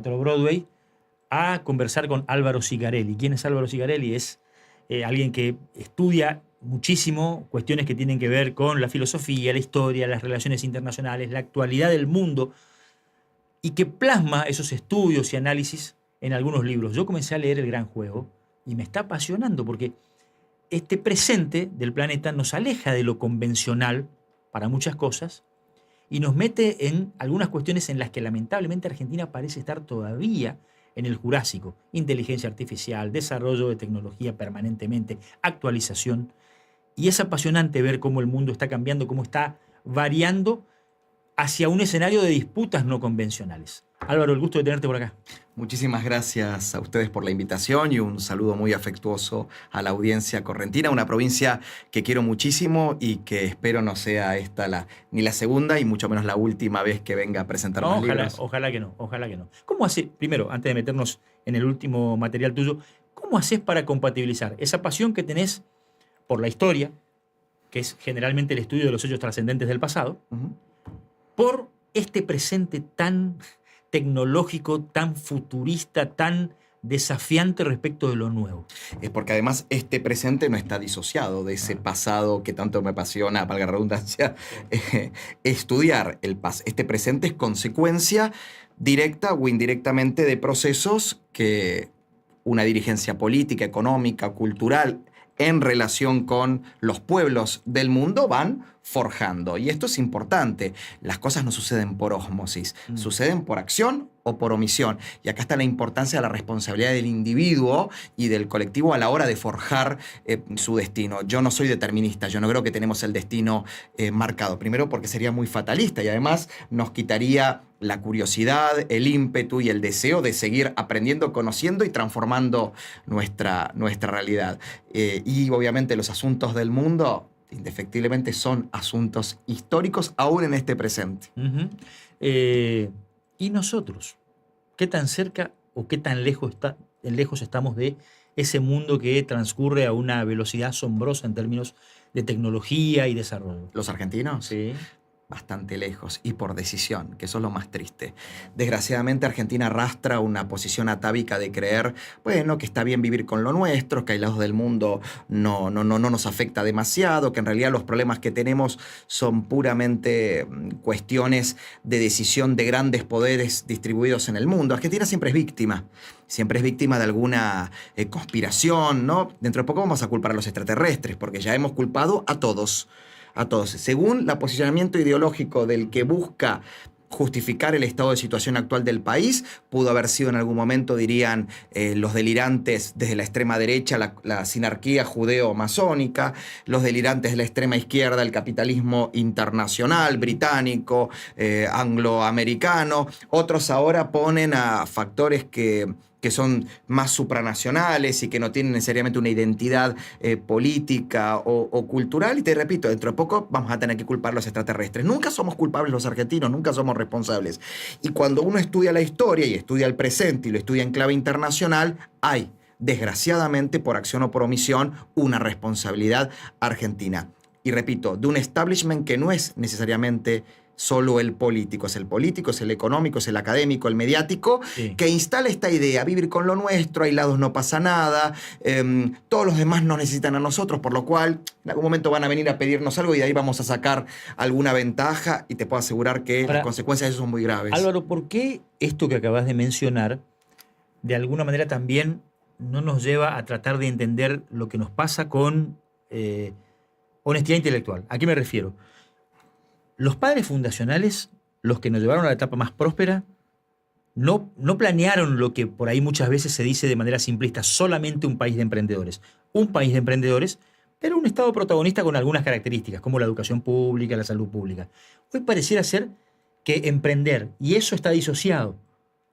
Broadway a conversar con Álvaro Cigarelli. ¿Quién es Álvaro Cigarelli? Es alguien que estudia muchísimo cuestiones que tienen que ver con la filosofía, la historia, las relaciones internacionales, la actualidad del mundo, y que plasma esos estudios y análisis en algunos libros. Yo comencé a leer El Gran Juego y me está apasionando porque este presente del planeta nos aleja de lo convencional para muchas cosas y nos mete en algunas cuestiones en las que lamentablemente Argentina parece estar todavía en el Jurásico. Inteligencia artificial, desarrollo de tecnología permanentemente, actualización. Y es apasionante ver cómo el mundo está cambiando, cómo está variando hacia un escenario de disputas no convencionales. Álvaro, el gusto de tenerte por acá. Muchísimas gracias a ustedes por la invitación y un saludo muy afectuoso a la audiencia correntina, una provincia que quiero muchísimo y que espero no sea esta ni la segunda y mucho menos la última vez que venga a presentar No, mis libros. ojalá que no, ojalá que no. ¿Cómo haces, primero, antes de meternos en el último material tuyo, cómo haces para compatibilizar esa pasión que tenés por la historia, que es generalmente el estudio de los hechos trascendentes del pasado, por este presente tan tecnológico, tan futurista, tan desafiante respecto de lo nuevo? Es porque además este presente no está disociado de ese pasado que tanto me apasiona, valga la redundancia, estudiar. Este presente es consecuencia directa o indirectamente de procesos que una dirigencia política, económica, cultural, en relación con los pueblos del mundo van forjando. Y esto es importante. Las cosas no suceden por ósmosis, suceden por acción o por omisión. Y acá está la importancia de la responsabilidad del individuo y del colectivo a la hora de forjar su destino. Yo no soy determinista, yo no creo que tenemos el destino marcado. Primero porque sería muy fatalista y además nos quitaría la curiosidad, el ímpetu y el deseo de seguir aprendiendo, conociendo y transformando nuestra realidad. Y obviamente los asuntos del mundo indefectiblemente son asuntos históricos aún en este presente. ¿Y nosotros? ¿Qué tan cerca o qué tan lejos estamos de ese mundo que transcurre a una velocidad asombrosa en términos de tecnología y desarrollo? ¿Los argentinos? Sí. Bastante lejos y por decisión, que eso es lo más triste. Desgraciadamente Argentina arrastra una posición atávica de creer, bueno, que está bien vivir con lo nuestro, que hay lados del mundo no nos afecta demasiado, que en realidad los problemas que tenemos son puramente cuestiones de decisión de grandes poderes distribuidos en el mundo. Argentina siempre es víctima de alguna conspiración, ¿no? Dentro de poco vamos a culpar a los extraterrestres, porque ya hemos culpado a todos. Según el posicionamiento ideológico del que busca justificar el estado de situación actual del país, pudo haber sido en algún momento, dirían los delirantes desde la extrema derecha, la sinarquía judeo-masónica, los delirantes de la extrema izquierda, el capitalismo internacional, británico, angloamericano. Otros ahora ponen a factores que son más supranacionales y que no tienen necesariamente una identidad política o cultural. Y te repito, dentro de poco vamos a tener que culpar a los extraterrestres. Nunca somos culpables los argentinos, nunca somos responsables. Y cuando uno estudia la historia y estudia el presente y lo estudia en clave internacional, hay, desgraciadamente, por acción o por omisión, una responsabilidad argentina. Y repito, de un establishment que no es necesariamente solo el político, es el económico, es el académico, el mediático, sí, que instala esta idea, vivir con lo nuestro, aislados no pasa nada, todos los demás nos necesitan a nosotros, por lo cual en algún momento van a venir a pedirnos algo y de ahí vamos a sacar alguna ventaja y te puedo asegurar que las consecuencias de eso son muy graves. Álvaro, ¿por qué esto que acabas de mencionar de alguna manera también no nos lleva a tratar de entender lo que nos pasa con honestidad intelectual? ¿A qué me refiero? Los padres fundacionales, los que nos llevaron a la etapa más próspera, no planearon lo que por ahí muchas veces se dice de manera simplista, solamente un país de emprendedores. Un país de emprendedores, pero un Estado protagonista con algunas características, como la educación pública, la salud pública. Hoy pareciera ser que emprender, y eso está disociado.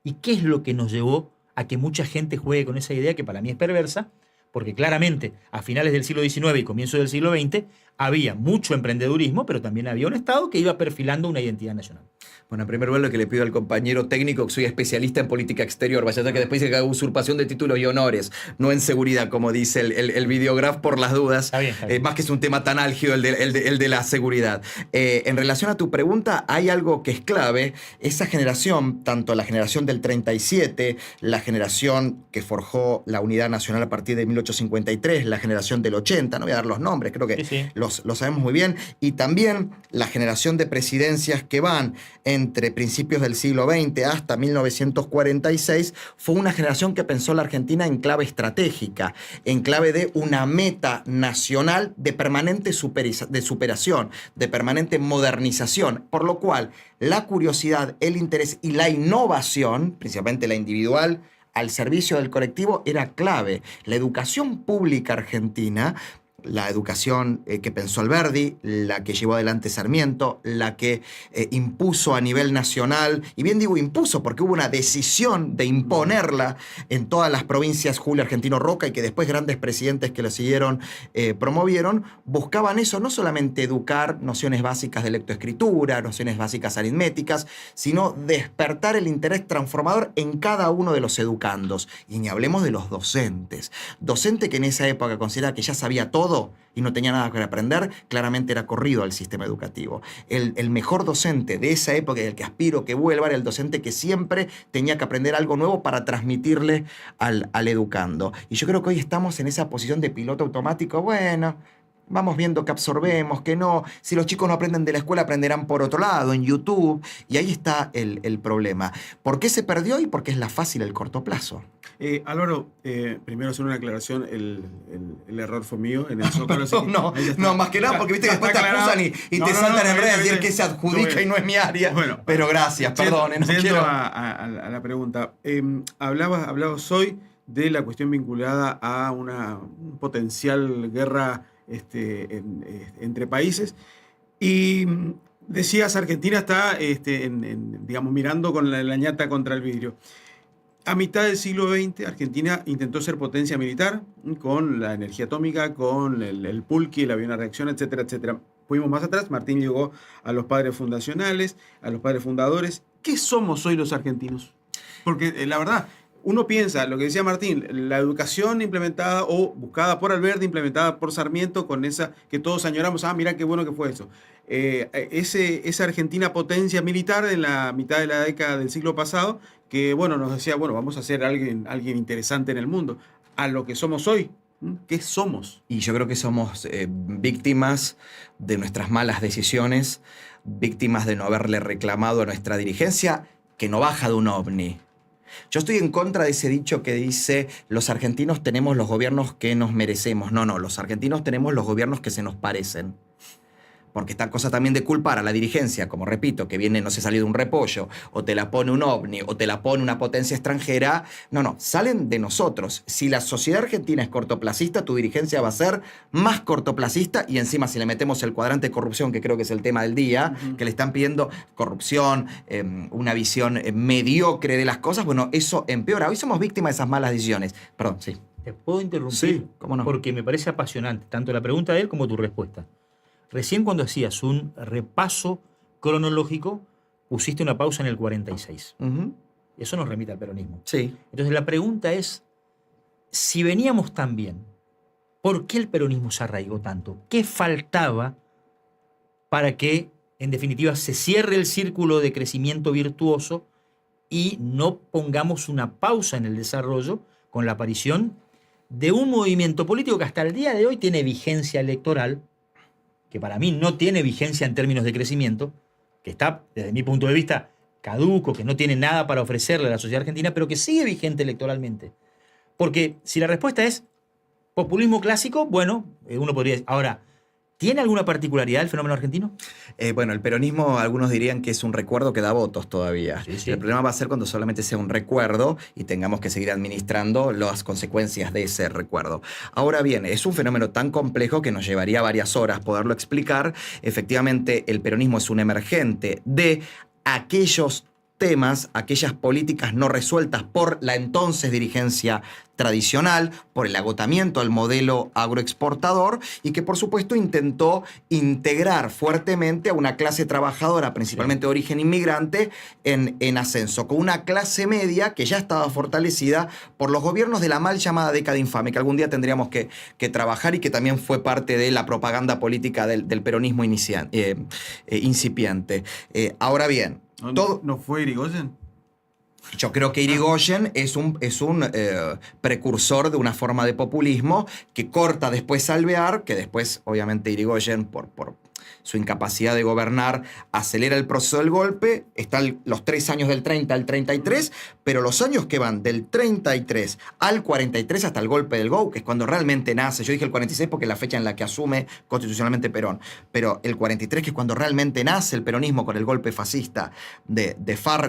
¿Y qué es lo que nos llevó a que mucha gente juegue con esa idea que para mí es perversa? Porque claramente a finales del siglo XIX y comienzo del siglo XX había mucho emprendedurismo, pero también había un Estado que iba perfilando una identidad nacional. Bueno, en primer lugar, lo que le pido al compañero técnico, que soy especialista en política exterior, vaya a ser que después dice que haga usurpación de títulos y honores, no en seguridad, como dice el videograf, por las dudas. Está bien, está bien. Más que es un tema tan álgido el de la seguridad. En relación a tu pregunta, hay algo que es clave. Esa generación, tanto la generación del 37, la generación que forjó la unidad nacional a partir de 1853, la generación del 80, no voy a dar los nombres, creo que Sí. los sabemos muy bien, y también la generación de presidencias que van entre principios del siglo XX hasta 1946, fue una generación que pensó la Argentina en clave estratégica, en clave de una meta nacional de permanente superación, de permanente modernización, por lo cual la curiosidad, el interés y la innovación, principalmente la individual, al servicio del colectivo, era clave. La educación pública argentina, la educación que pensó Alberdi, la que llevó adelante Sarmiento, la que impuso a nivel nacional, y bien digo impuso porque hubo una decisión de imponerla en todas las provincias, Julio Argentino Roca, y que después grandes presidentes que lo siguieron promovieron, buscaban eso, no solamente educar nociones básicas de lectoescritura, nociones básicas aritméticas, sino despertar el interés transformador en cada uno de los educandos. Y ni hablemos de los docentes. Docente que en esa época consideraba que ya sabía todo y no tenía nada que aprender, claramente era corrido al sistema educativo. El mejor docente de esa época, y el que aspiro que vuelva, era el docente que siempre tenía que aprender algo nuevo para transmitirle al educando. Y yo creo que hoy estamos en esa posición de piloto automático. Bueno, vamos viendo que absorbemos, que no. Si los chicos no aprenden de la escuela, aprenderán por otro lado, en YouTube. Y ahí está el problema. ¿Por qué se perdió? Y porque es la fácil el corto plazo. Álvaro, primero hacer una aclaración, el error fue mío en el Zócalo. No, más que nada porque viste que después te acusan y te saltan en redes a decir que se adjudica y no es mi área. Bueno, pero gracias, perdone. No quiero... a la pregunta, hablabas hoy de la cuestión vinculada a una potencial guerra entre países y decías Argentina está digamos, mirando con la ñata contra el vidrio. A mitad del siglo XX, Argentina intentó ser potencia militar con la energía atómica, con el pulqui, el avión a reacción, etcétera, etcétera. Fuimos más atrás, Martín llegó a los padres fundacionales, a los padres fundadores. ¿Qué somos hoy los argentinos? Porque la verdad, uno piensa, lo que decía Martín, la educación implementada o buscada por Alberdi, implementada por Sarmiento, con esa que todos añoramos, mira qué bueno que fue eso. Esa Argentina potencia militar en la mitad de la década del siglo pasado, que bueno, nos decía, bueno, vamos a ser alguien interesante en el mundo. A lo que somos hoy, ¿qué somos? Y yo creo que somos víctimas de nuestras malas decisiones, víctimas de no haberle reclamado a nuestra dirigencia que no baja de un ovni. Yo estoy en contra de ese dicho que dice los argentinos tenemos los gobiernos que nos merecemos. No, los argentinos tenemos los gobiernos que se nos parecen. Porque esta cosa también de culpar a la dirigencia, como repito, que viene, no sé, salió de un repollo, o te la pone un ovni, o te la pone una potencia extranjera. No, salen de nosotros. Si la sociedad argentina es cortoplacista, tu dirigencia va a ser más cortoplacista, y encima si le metemos el cuadrante de corrupción, que creo que es el tema del día, que le están pidiendo corrupción, una visión mediocre de las cosas, bueno, eso empeora. Hoy somos víctimas de esas malas decisiones. Perdón, sí. ¿Te puedo interrumpir? Sí, cómo no. Porque me parece apasionante, tanto la pregunta de él como tu respuesta. Recién cuando hacías un repaso cronológico, pusiste una pausa en el 46. Eso nos remite al peronismo. Sí. Entonces la pregunta es, si veníamos tan bien, ¿por qué el peronismo se arraigó tanto? ¿Qué faltaba para que, en definitiva, se cierre el círculo de crecimiento virtuoso y no pongamos una pausa en el desarrollo con la aparición de un movimiento político que hasta el día de hoy tiene vigencia electoral, que para mí no tiene vigencia en términos de crecimiento, que está, desde mi punto de vista, caduco, que no tiene nada para ofrecerle a la sociedad argentina, pero que sigue vigente electoralmente? Porque si la respuesta es populismo clásico, bueno, uno podría decir, ahora, ¿tiene alguna particularidad el fenómeno argentino? Bueno, el peronismo, algunos dirían que es un recuerdo que da votos todavía. Sí. El problema va a ser cuando solamente sea un recuerdo y tengamos que seguir administrando las consecuencias de ese recuerdo. Ahora bien, es un fenómeno tan complejo que nos llevaría varias horas poderlo explicar. Efectivamente, el peronismo es un emergente de aquellos temas, aquellas políticas no resueltas por la entonces dirigencia tradicional, por el agotamiento del modelo agroexportador y que por supuesto intentó integrar fuertemente a una clase trabajadora, principalmente de origen inmigrante, en ascenso, con una clase media que ya estaba fortalecida por los gobiernos de la mal llamada década infame, que algún día tendríamos que trabajar y que también fue parte de la propaganda política del peronismo incipiente. Ahora bien, ¿No fue Irigoyen? yo creo que Irigoyen es un precursor de una forma de populismo que corta después Alvear, que después, obviamente, Irigoyen, por su incapacidad de gobernar, acelera el proceso del golpe. Están los 3 años del 30 al 33, pero los años que van del 33 al 43 hasta el golpe del GO, que es cuando realmente nace. Yo dije el 46 porque es la fecha en la que asume constitucionalmente Perón, pero el 43, que es cuando realmente nace el peronismo con el golpe fascista de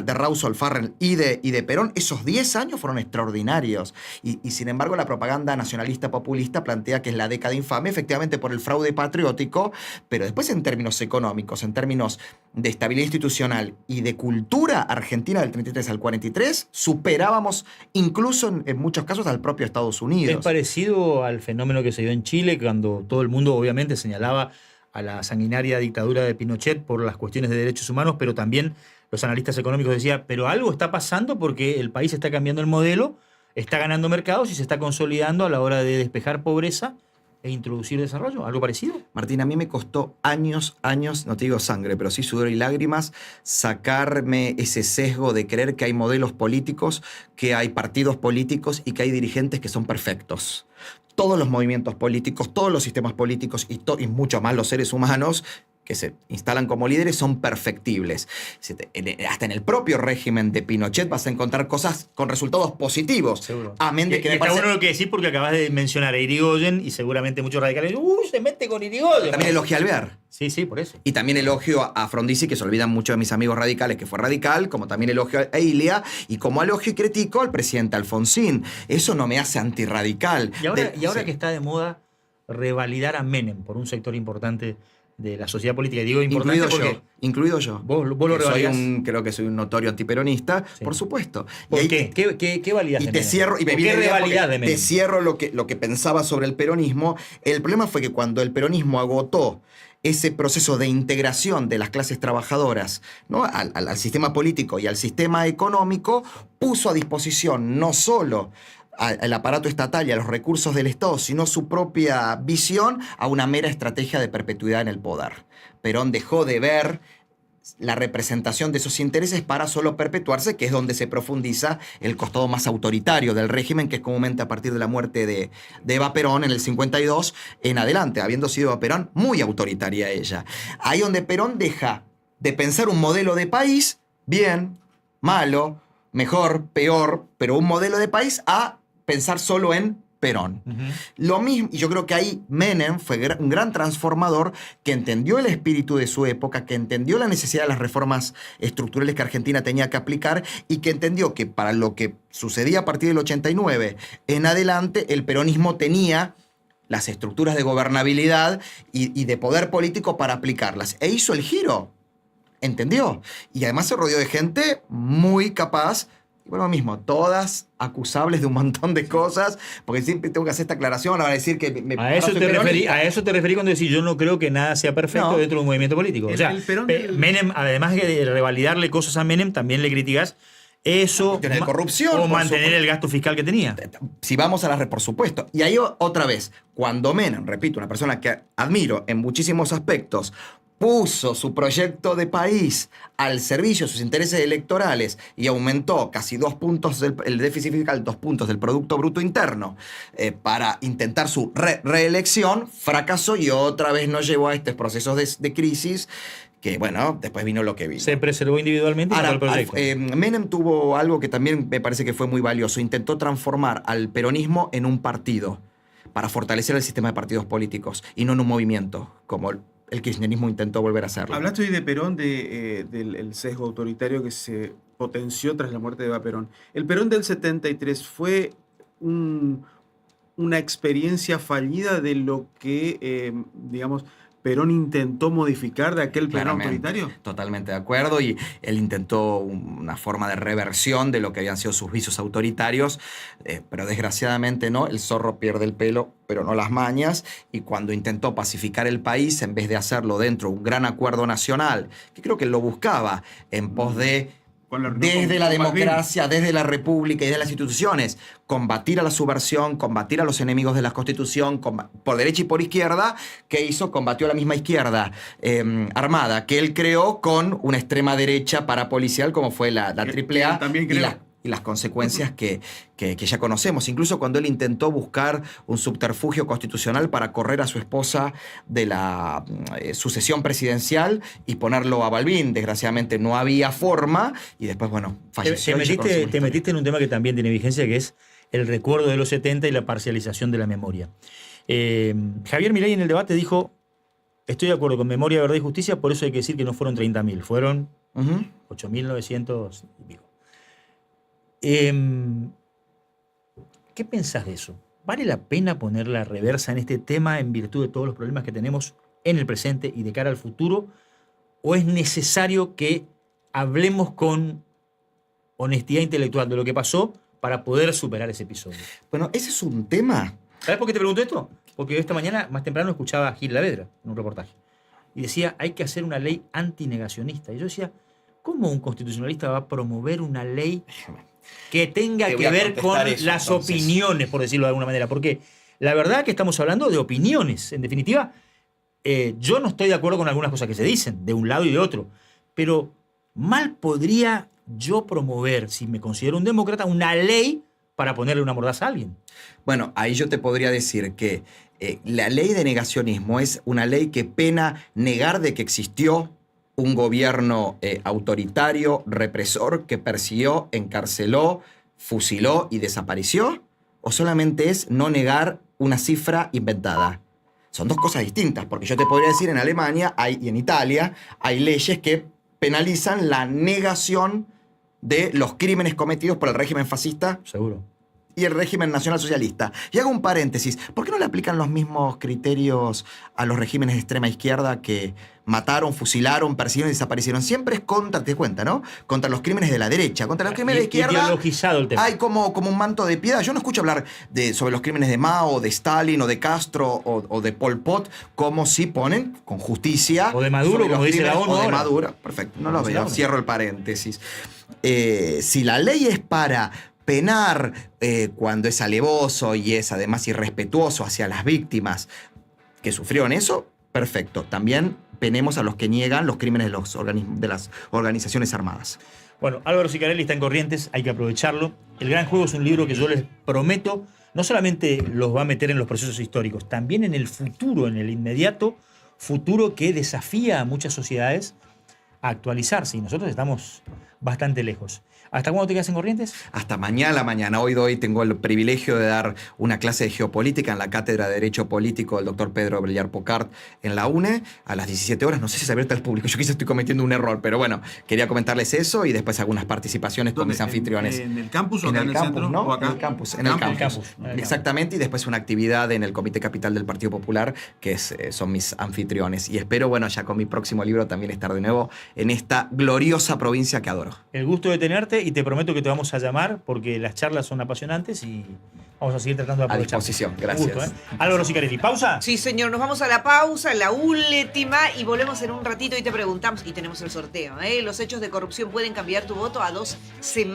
Rousseau, Farrell y de Perón, esos 10 años fueron extraordinarios. Y sin embargo, la propaganda nacionalista populista plantea que es la década infame, efectivamente por el fraude patriótico, pero después en términos económicos, en términos de estabilidad institucional y de cultura argentina del 33 al 43, superábamos incluso en muchos casos al propio Estados Unidos. Es parecido al fenómeno que se dio en Chile, cuando todo el mundo obviamente señalaba a la sanguinaria dictadura de Pinochet por las cuestiones de derechos humanos, pero también los analistas económicos decían, pero algo está pasando porque el país está cambiando el modelo, está ganando mercados y se está consolidando a la hora de despejar pobreza e introducir desarrollo. ¿Algo parecido? Martín, a mí me costó años, no te digo sangre, pero sí sudor y lágrimas, sacarme ese sesgo de creer que hay modelos políticos, que hay partidos políticos y que hay dirigentes que son perfectos. Todos los movimientos políticos, todos los sistemas políticos y mucho más los seres humanos que se instalan como líderes son perfectibles. Hasta en el propio régimen de Pinochet vas a encontrar cosas con resultados positivos. Seguro. Amén de que está bueno lo que decís porque acabas de mencionar a Irigoyen y seguramente muchos radicales se mete con Irigoyen. También elogia a Alvear. Sí, por eso. Y también elogio a Frondizi, que se olvidan mucho de mis amigos radicales, que fue radical, como también elogio a Ilia, y como elogio y critico al presidente Alfonsín. Eso no me hace antirradical. Y ahora que está de moda revalidar a Menem por un sector importante de la sociedad política. Y digo importante incluido yo. Vos lo revalidás. Creo que soy un notorio antiperonista, sí. Por supuesto. ¿Por qué? ¿Qué validás de Menem? Te cierro lo que pensaba sobre el peronismo. El problema fue que cuando el peronismo agotó ese proceso de integración de las clases trabajadoras, ¿no?, al sistema político y al sistema económico, puso a disposición no solo al aparato estatal y a los recursos del Estado, sino su propia visión a una mera estrategia de perpetuidad en el poder. Perón dejó de ver la representación de esos intereses para solo perpetuarse, que es donde se profundiza el costado más autoritario del régimen, que es comúnmente a partir de la muerte de Eva Perón en el 52 en adelante, habiendo sido Eva Perón muy autoritaria ella. Ahí donde Perón deja de pensar un modelo de país, bien, malo, mejor, peor, pero un modelo de país a pensar solo en Perón. Lo mismo, y yo creo que ahí Menem fue un gran transformador que entendió el espíritu de su época, que entendió la necesidad de las reformas estructurales que Argentina tenía que aplicar y que entendió que para lo que sucedía a partir del 89 en adelante, el peronismo tenía las estructuras de gobernabilidad y de poder político para aplicarlas. E hizo el giro. Entendió. Y además se rodeó de gente muy capaz. Bueno, mismo, todas acusables de un montón de cosas, porque siempre tengo que hacer esta aclaración, ahora decir que a eso te referí cuando decís, yo no creo que nada sea perfecto dentro de un movimiento político. Menem, además de revalidarle cosas a Menem, también le criticás eso de corrupción, o mantener el gasto fiscal que tenía. Si vamos a la red, por supuesto. Y ahí otra vez, cuando Menem, repito, una persona que admiro en muchísimos aspectos, puso su proyecto de país al servicio de sus intereses electorales y aumentó casi 2 puntos el déficit fiscal, 2 puntos del Producto Bruto Interno para intentar su reelección, fracasó y otra vez nos llevó a estos procesos de crisis que, bueno, después vino lo que vino. Se preservó individualmente y el proyecto. Menem tuvo algo que también me parece que fue muy valioso. Intentó transformar al peronismo en un partido para fortalecer el sistema de partidos políticos y no en un movimiento, como el kirchnerismo intentó volver a hacerlo. Hablaste hoy de Perón, del sesgo autoritario que se potenció tras la muerte de Eva Perón. ¿El Perón del 73 fue una experiencia fallida de lo que, digamos, Perón intentó modificar de aquel Perón Claramente, autoritario? totalmente de acuerdo, y él intentó una forma de reversión de lo que habían sido sus vicios autoritarios, pero desgraciadamente no, el zorro pierde el pelo, pero no las mañas, y cuando intentó pacificar el país, en vez de hacerlo dentro de un gran acuerdo nacional, que creo que lo buscaba en pos de desde la democracia, desde la república y de las instituciones, combatir a la subversión, combatir a los enemigos de la Constitución, por derecha y por izquierda. ¿Qué hizo? Combatió a la misma izquierda armada que él creó con una extrema derecha parapolicial como fue la AAA y las consecuencias que ya conocemos. Incluso cuando él intentó buscar un subterfugio constitucional para correr a su esposa de la sucesión presidencial y ponerlo a Balbín. Desgraciadamente no había forma y después, bueno, falleció. Te metiste en un tema que también tiene vigencia, que es el recuerdo de los 70 y la parcialización de la memoria. Javier Milei en el debate dijo: estoy de acuerdo con memoria, verdad y justicia, por eso hay que decir que no fueron 30.000, fueron 8.900 y pico. ¿Qué pensás de eso? ¿Vale la pena poner la reversa en este tema en virtud de todos los problemas que tenemos en el presente y de cara al futuro? ¿O es necesario que hablemos con honestidad intelectual de lo que pasó para poder superar ese episodio? Bueno, ese es un tema. ¿Sabes por qué te pregunto esto? Porque esta mañana, más temprano, escuchaba a Gil Lavedra en un reportaje. Y decía, hay que hacer una ley antinegacionista. Y yo decía, ¿cómo un constitucionalista va a promover una ley que tenga que ver con las opiniones, por decirlo de alguna manera? Porque la verdad que estamos hablando de opiniones. En definitiva, yo no estoy de acuerdo con algunas cosas que se dicen, de un lado y de otro. Pero mal podría yo promover, si me considero un demócrata, una ley para ponerle una mordaza a alguien. Bueno, ahí yo te podría decir que la ley de negacionismo es una ley que pena negar de que existió un gobierno autoritario, represor, que persiguió, encarceló, fusiló y desapareció, o solamente es no negar una cifra inventada. Son dos cosas distintas, porque yo te podría decir, en Alemania y en Italia hay leyes que penalizan la negación de los crímenes cometidos por el régimen fascista. Seguro. Y el régimen nacionalsocialista. Y hago un paréntesis. ¿Por qué no le aplican los mismos criterios a los regímenes de extrema izquierda que mataron, fusilaron, persiguieron y desaparecieron? Siempre es contra, te das cuenta, ¿no? Contra los crímenes de la derecha. Contra los crímenes de la izquierda ideologizado el tema. Hay como un manto de piedad. Yo no escucho hablar sobre los crímenes de Mao, de Stalin, o de Castro, o de Pol Pot, como si ponen con justicia. O de Maduro, como dice la ONU. O de Maduro. Perfecto, no lo veo. Cierro el paréntesis. Si la ley es para penar cuando es alevoso y es además irrespetuoso hacia las víctimas que sufrieron eso, perfecto. También penemos a los que niegan los crímenes de las organizaciones armadas. Bueno, Álvaro Sicarelli está en Corrientes, hay que aprovecharlo. El Gran Juego es un libro que yo les prometo, no solamente los va a meter en los procesos históricos, también en el futuro, en el inmediato futuro que desafía a muchas sociedades a actualizarse, y nosotros estamos bastante lejos. ¿Hasta cuándo te quedas en Corrientes? Hasta mañana. Hoy tengo el privilegio de dar una clase de geopolítica en la Cátedra de Derecho Político del doctor Pedro Brillar Pocart en la UNE a las 17 horas. No sé si es abierta al público. Yo quizás estoy cometiendo un error, pero bueno, quería comentarles eso y después algunas participaciones con mis anfitriones. ¿En el campus o en acá el en el campus, centro? ¿no? ¿O acá? En el campus. Exactamente, y después una actividad en el Comité Capital del Partido Popular, que son mis anfitriones. Y espero, bueno, ya con mi próximo libro también estar de nuevo en esta gloriosa provincia que adoro. El gusto de tenerte, y te prometo que te vamos a llamar porque las charlas son apasionantes y vamos a seguir tratando de aprovechar. A disposición, gracias. Gusto, ¿eh? Álvaro Sicarelli, ¿pausa? Sí, señor, nos vamos a la pausa, la última, y volvemos en un ratito y te preguntamos, y tenemos el sorteo, ¿eh? Los hechos de corrupción pueden cambiar tu voto a 2 semanas.